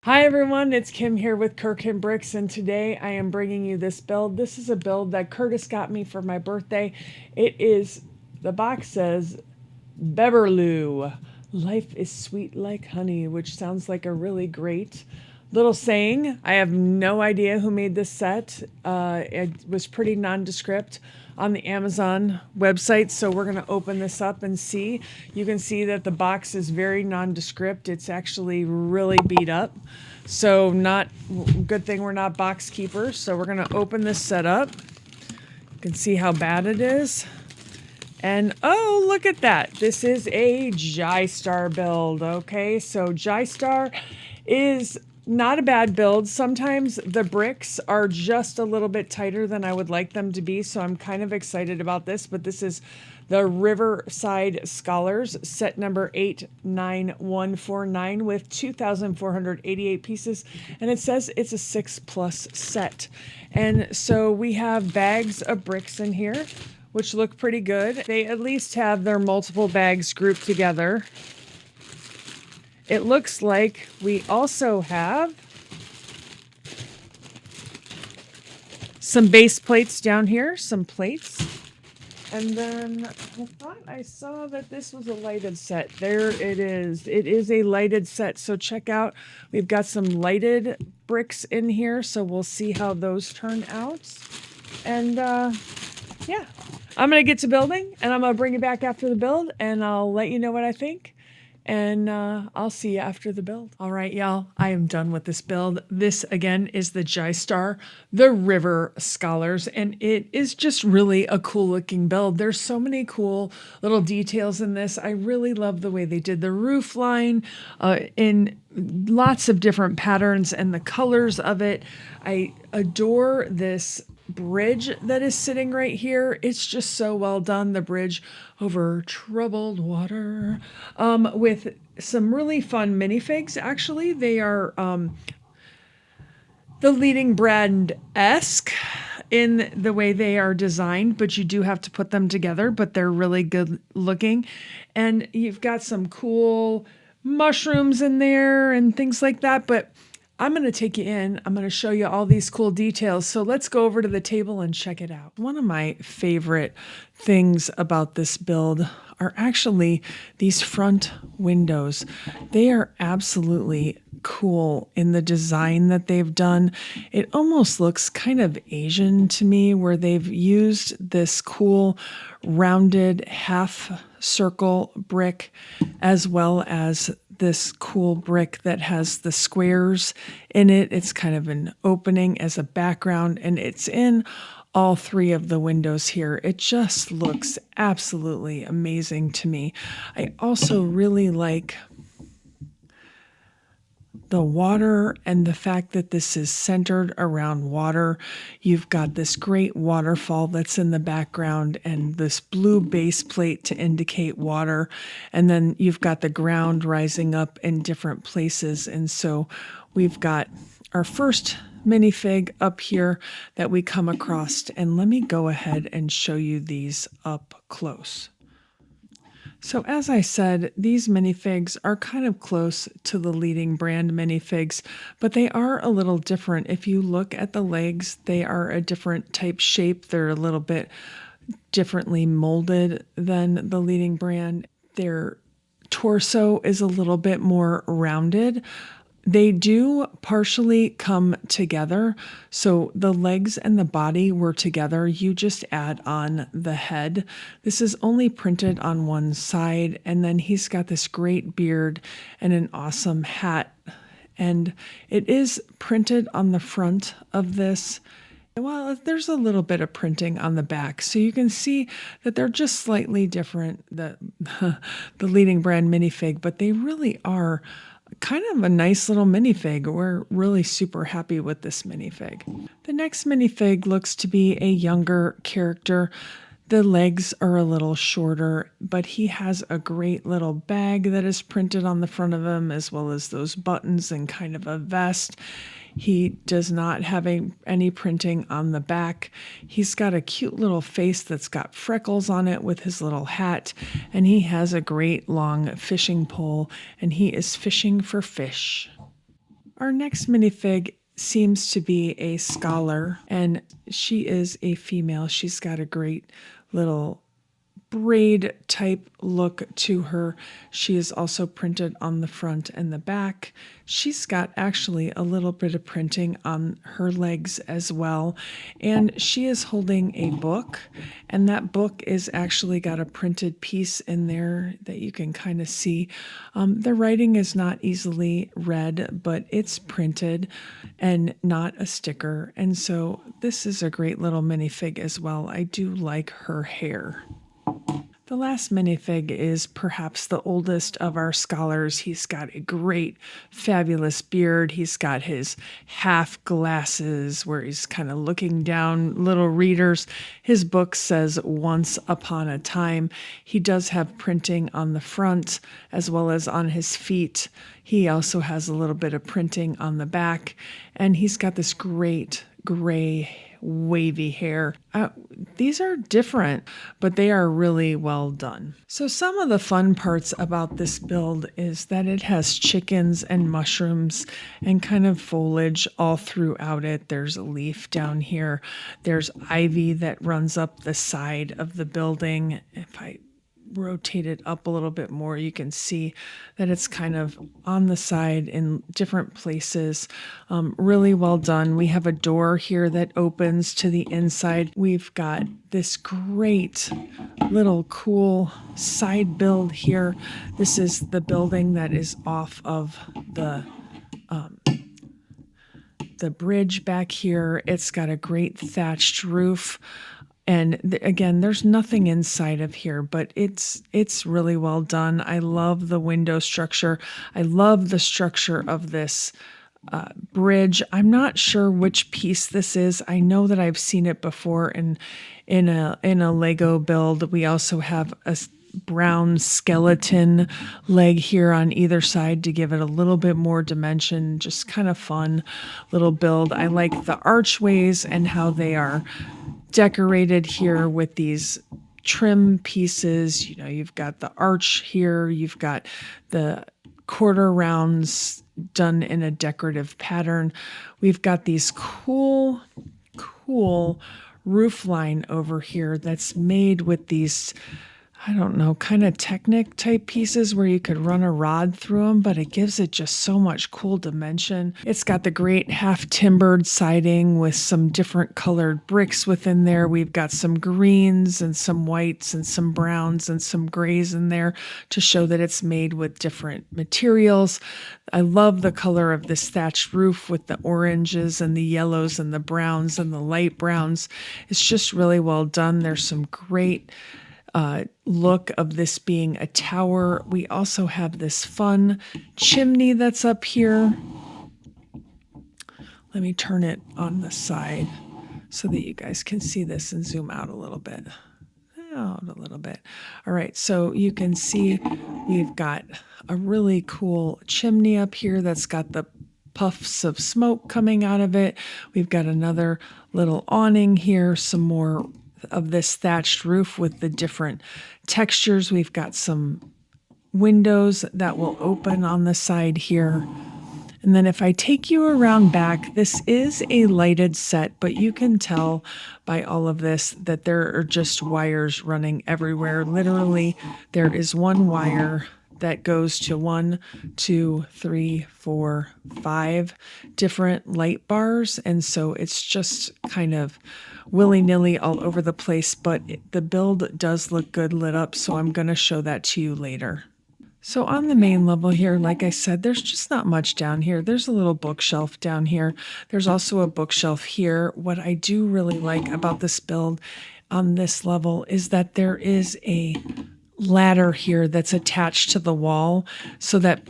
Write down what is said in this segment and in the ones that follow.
Hi everyone, it's Kim here with Kirkin Bricks, and today I am bringing you this build. This is a build that Curtis got me for my birthday. The box says, Beberloo, life is sweet like honey, which sounds like a really great little saying. I have no idea who made this set. It was pretty nondescript on the Amazon website, so we're going to open this up and see. You can see that the box is very nondescript. It's actually really beat up, so not good thing we're not box keepers. So we're going to open this set up. You can see how bad it is. And oh, look at that. This is a Jie Star build. Okay, so Jie Star is not a bad build. Sometimes the bricks are just a little bit tighter than I would like them to be, so I'm kind of excited about this. But this is the Riverside Scholars set number 89149 with 2,488 pieces, and it says it's a 6+ set. And so we have bags of bricks in here, which look pretty good. They at least have their multiple bags grouped together. It looks like we also have some base plates down here, some plates. And then I thought I saw that this was a lighted set. There it is. It is a lighted set. So check out, we've got some lighted bricks in here. So we'll see how those turn out. And yeah, I'm going to get to building, and I'm going to bring you back after the build, and I'll let you know what I think. And I'll see you after the build. All right, y'all, I am done with this build. This, again, is the Jie Star, the River Scholars, and it is just really a cool looking build. There's so many cool little details in this. I really love the way they did the roof line in lots of different patterns and the colors of it. I adore this bridge that is sitting right here. It's just so well done. The bridge over troubled water, with some really fun minifigs. Actually, they are the leading brand-esque in the way they are designed, but you do have to put them together, but they're really good looking. And you've got some cool mushrooms in there and things like that, but I'm going to take you in. I'm going to show you all these cool details. So let's go over to the table and check it out. One of my favorite things about this build are actually these front windows. They are absolutely cool in the design that they've done. It almost looks kind of Asian to me, where they've used this cool rounded half circle brick as well as this cool brick that has the squares in it. It's kind of an opening as a background, and it's in all three of the windows here. It just looks absolutely amazing to me. I also really like the water and the fact that this is centered around water. You've got this great waterfall that's in the background and this blue base plate to indicate water. And then you've got the ground rising up in different places. And so we've got our first minifig up here that we come across. And let me go ahead and show you these up close. So as I said, these minifigs are kind of close to the leading brand minifigs, but they are a little different. If you look at the legs, they are a different type shape. They're a little bit differently molded than the leading brand. Their torso is a little bit more rounded. They do partially come together. So the legs and the body were together. You just add on the head. This is only printed on one side. And then he's got this great beard and an awesome hat. And it is printed on the front of this. Well, there's a little bit of printing on the back. So you can see that they're just slightly different, the leading brand minifig, but they really are kind of a nice little minifig. We're really super happy with this minifig. The next minifig looks to be a younger character. The legs are a little shorter, but he has a great little bag that is printed on the front of him, as well as those buttons and kind of a vest. He does not have any printing on the back. He's got a cute little face that's got freckles on it with his little hat, and he has a great long fishing pole, and he is fishing for fish. Our next minifig seems to be a scholar, and she is a female. She's got a great little braid type look to her. She is also printed on the front and the back. She's got actually a little bit of printing on her legs as well. And she is holding a book, and that book is actually got a printed piece in there that you can kind of see. The writing is not easily read, but it's printed and not a sticker. And so this is a great little minifig as well. I do like her hair. The last minifig is perhaps the oldest of our scholars. He's got a great, fabulous beard. He's got his half glasses where he's kind of looking down, little readers. His book says Once Upon a Time. He does have printing on the front as well as on his feet. He also has a little bit of printing on the back, and he's got this great gray wavy hair. These are different, but they are really well done. So some of the fun parts about this build is that it has chickens and mushrooms and kind of foliage all throughout it. There's a leaf down here. There's ivy that runs up the side of the building. If I rotate it up a little bit more, you can see that it's kind of on the side in different places. Really well done. We have a door here that opens to the inside. We've got this great little cool side build here. This is the building that is off of the bridge back here. It's got a great thatched roof. And again, there's nothing inside of here, but it's really well done. I love the window structure. I love the structure of this bridge. I'm not sure which piece this is. I know that I've seen it before in a Lego build. We also have a brown skeleton leg here on either side to give it a little bit more dimension. Just kind of fun little build. I like the archways and how they are decorated here with these trim pieces. You know, you've got the arch here, you've got the quarter rounds done in a decorative pattern. We've got these cool roof line over here that's made with these, I don't know, kind of Technic type pieces where you could run a rod through them, but it gives it just so much cool dimension. It's got the great half timbered siding with some different colored bricks within there. We've got some greens and some whites and some browns and some grays in there to show that it's made with different materials. I love the color of this thatched roof with the oranges and the yellows and the browns and the light browns. It's just really well done. There's some great look of this being a tower. We also have this fun chimney that's up here. Let me turn it on the side so that you guys can see this and zoom out a little bit. Out a little bit. All right, so you can see we've got a really cool chimney up here that's got the puffs of smoke coming out of it. We've got another little awning here, some more of this thatched roof with the different textures. We've got some windows that will open on the side here. And then if I take you around back, this is a lighted set, but you can tell by all of this that there are just wires running everywhere. Literally, there is one wire that goes to 1, 2, 3, 4, 5 different light bars. And so it's just kind of willy-nilly all over the place, but the build does look good lit up, so I'm going to show that to you later. So on the main level here, like I said, there's just not much down here. There's a little bookshelf down here. There's also a bookshelf here. What I do really like about this build on this level is that there is a ladder here that's attached to the wall so that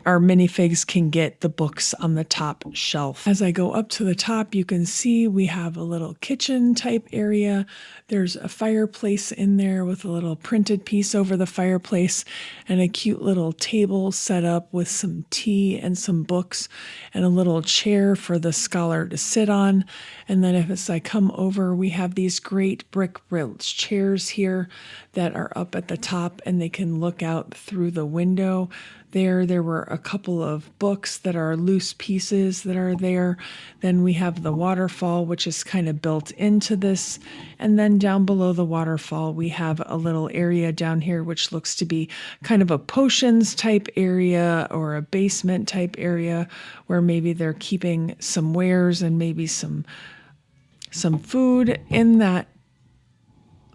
our minifigs can get the books on the top shelf. As I go up to the top, you can see we have a little kitchen type area. There's a fireplace in there with a little printed piece over the fireplace and a cute little table set up with some tea and some books and a little chair for the scholar to sit on. And then as I come over, we have these great brick bilge chairs here that are up at the top and they can look out through the window. there. There were a couple of books that are loose pieces that are there. Then we have the waterfall, which is kind of built into this. And then down below the waterfall, we have a little area down here, which looks to be kind of a potions type area or a basement type area where maybe they're keeping some wares and maybe some food in that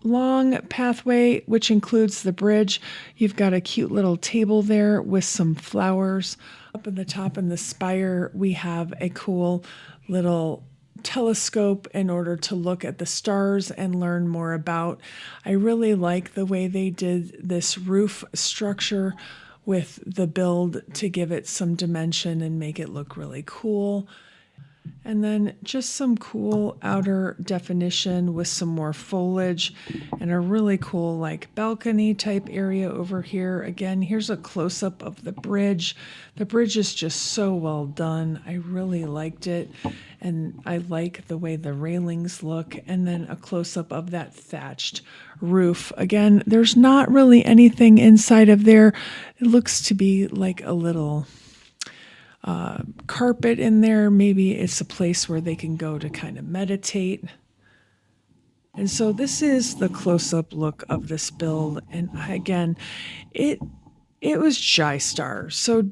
long pathway, which includes the bridge. You've got a cute little table there with some flowers. Up in the top in the spire, we have a cool little telescope in order to look at the stars and learn more about. I really like the way they did this roof structure with the build to give it some dimension and make it look really cool. And then just some cool outer definition with some more foliage and a really cool like balcony type area over here. Again, here's a close-up of the bridge. The bridge is just so well done. I really liked it. And I like the way the railings look. And then a close-up of that thatched roof. Again, there's not really anything inside of there. It looks to be like a little carpet in there. Maybe it's a place where they can go to kind of meditate. And so this is the close-up look of this build. And again, it was Jie Star. So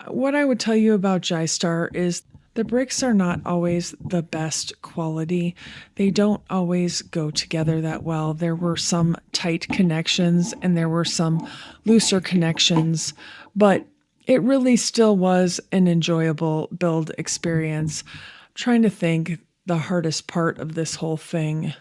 what I would tell you about Jie Star is the bricks are not always the best quality. They don't always go together that well. There were some tight connections and there were some looser connections, but it really still was an enjoyable build experience. I'm trying to think, the hardest part of this whole thing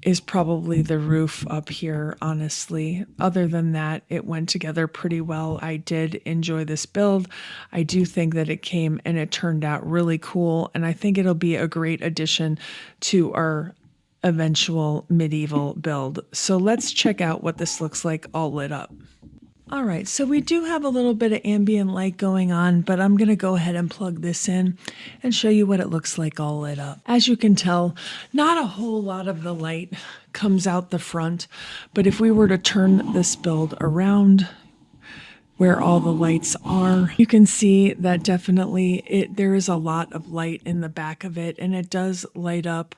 is probably the roof up here, honestly. Other than that, it went together pretty well. I did enjoy this build. I do think that it came and it turned out really cool, and I think it'll be a great addition to our eventual medieval build. So let's check out what this looks like all lit up. All right, so we do have a little bit of ambient light going on, but I'm going to go ahead and plug this in and show you what it looks like all lit up. As you can tell, not a whole lot of the light comes out the front, but if we were to turn this build around where all the lights are, you can see that definitely there is a lot of light in the back of it, and it does light up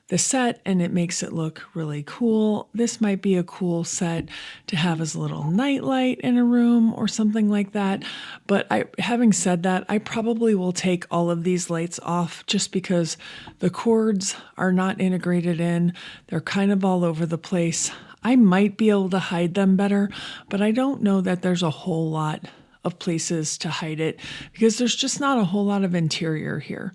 the set and it makes it look really cool. This might be a cool set to have as a little night light in a room or something like that. But having said that, I probably will take all of these lights off just because the cords are not integrated in. They're kind of all over the place. I might be able to hide them better, but I don't know that there's a whole lot of places to hide it because there's just not a whole lot of interior here.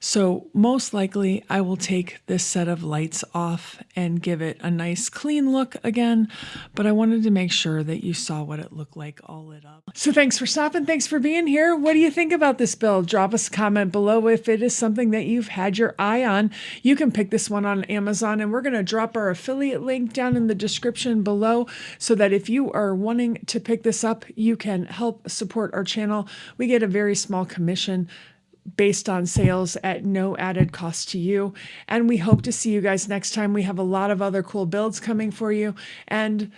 So most likely I will take this set of lights off and give it a nice clean look again, but I wanted to make sure that you saw what it looked like all lit up. So thanks for stopping. Thanks for being here. What do you think about this build? Drop us a comment below if it is something that you've had your eye on. You can pick this one on Amazon, and we're going to drop our affiliate link down in the description below so that if you are wanting to pick this up, you can help support our channel. We get a very small commission based on sales at no added cost to you. And we hope to see you guys next time. We have a lot of other cool builds coming for you, and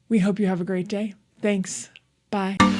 we hope you have a great day. Thanks. Bye.